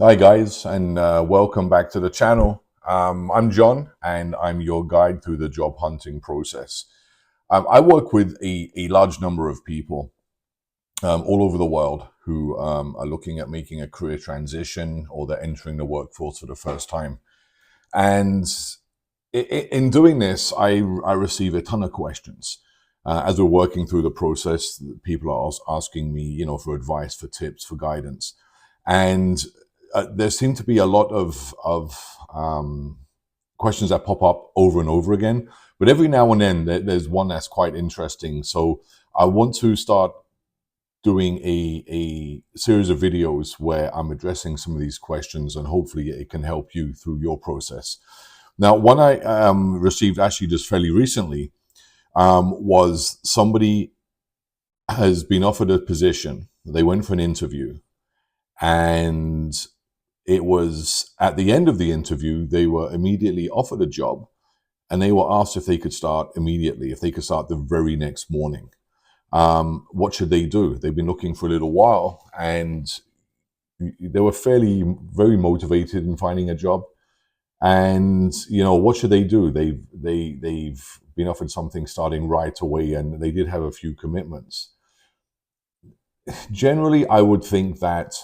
Hi guys, and welcome back to the channel. I'm John, and I'm your guide through the job hunting process. I work with a large number of people all over the world who are looking at making a career transition or they're entering the workforce for the first time. And in doing this, I receive a ton of questions. As we're working through the process, people are asking me, for advice, for tips, for guidance. And there seem to be a lot of questions that pop up over and over again. But every now and then, there's one that's quite interesting. So I want to start doing a series of videos where I'm addressing some of these questions, and hopefully it can help you through your process. Now, one I received actually just fairly recently was somebody has been offered a position. They went for an interview, and it was at the end of the interview, they were immediately offered a job, and they were asked if they could start immediately, if they could start the very next morning. What should they do? They've been looking for a little while, and they were very motivated in finding a job. And what should they do? They've been offered something starting right away, and they did have a few commitments. Generally, I would think that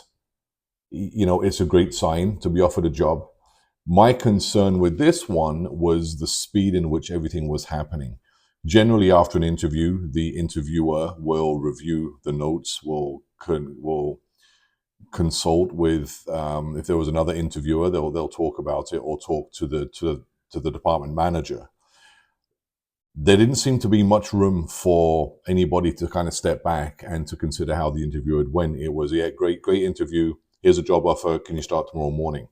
it's a great sign to be offered a job. My concern with this one was the speed in which everything was happening. Generally, after an interview, the interviewer will review the notes, will consult with, if there was another interviewer, they'll talk about it or talk to the department manager. There didn't seem to be much room for anybody to kind of step back and to consider how the interview had went. It was, yeah, great interview. Here's a job offer. Can you start tomorrow morning?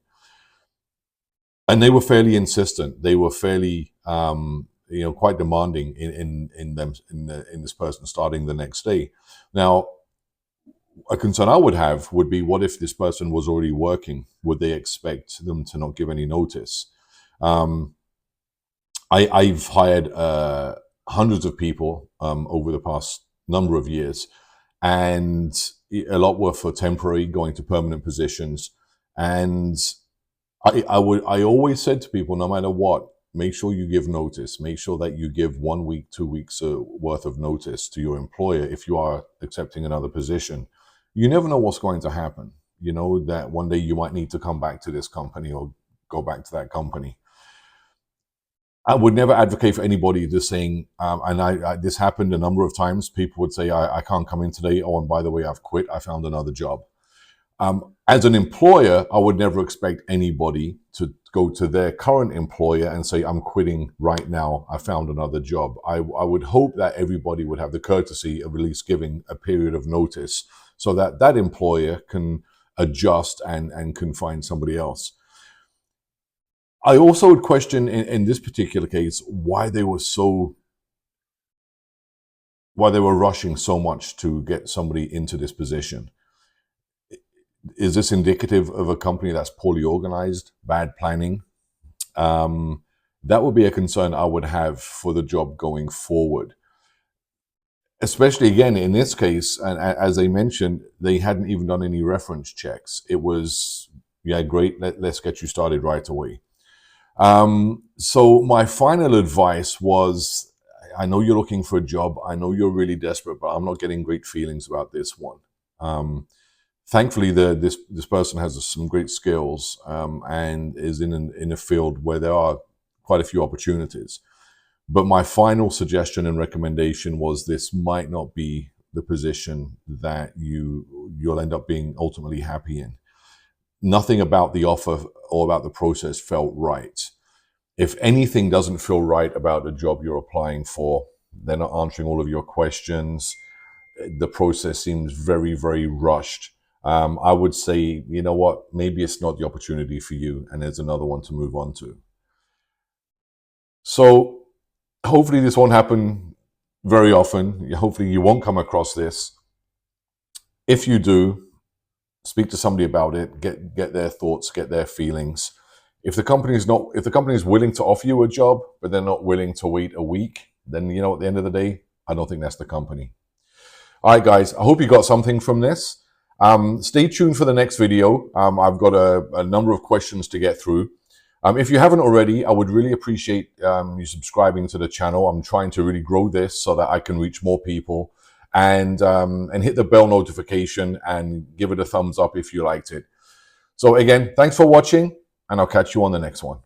And they were fairly insistent. They were fairly, quite demanding in this person starting the next day. Now, a concern I would have would be, what if this person was already working? Would they expect them to not give any notice? I've hired hundreds of people over the past number of years, and a lot were for temporary, going to permanent positions. And I always said to people, no matter what, make sure you give notice. Make sure that you give 1 week, 2 weeks worth of notice to your employer if you are accepting another position. You never know what's going to happen. You know that one day you might need to come back to this company or go back to that company. I would never advocate for anybody just saying, and this happened a number of times. People would say, I can't come in today. Oh, and by the way, I've quit. I found another job. As an employer, I would never expect anybody to go to their current employer and say, I'm quitting right now. I found another job. I would hope that everybody would have the courtesy of at least giving a period of notice so that that employer can adjust and can find somebody else. I also would question in this particular case why they were rushing so much to get somebody into this position. Is this indicative of a company that's poorly organized, bad planning? That would be a concern I would have for the job going forward. Especially, again, in this case, and as they mentioned, they hadn't even done any reference checks. It was, yeah, great, let's get you started right away. So my final advice was, I know you're looking for a job. I know you're really desperate, but I'm not getting great feelings about this one. Thankfully, this person has some great skills and is in a field where there are quite a few opportunities. But my final suggestion and recommendation was, this might not be the position that you'll end up being ultimately happy in. Nothing about the offer or about the process felt right. If anything doesn't feel right about the job you're applying for, they're not answering all of your questions. The process seems very, very rushed. I would say, you know what, maybe it's not the opportunity for you, and there's another one to move on to. So hopefully this won't happen very often. Hopefully you won't come across this. If you do, speak to somebody about it, get their thoughts, get their feelings. If the company is willing to offer you a job, but they're not willing to wait a week, then, at the end of the day, I don't think that's the company. All right, guys, I hope you got something from this. Stay tuned for the next video. I've got a number of questions to get through. If you haven't already, I would really appreciate you subscribing to the channel. I'm trying to really grow this so that I can reach more people, and hit the bell notification and give it a thumbs up if you liked it. So again, thanks for watching, and I'll catch you on the next one.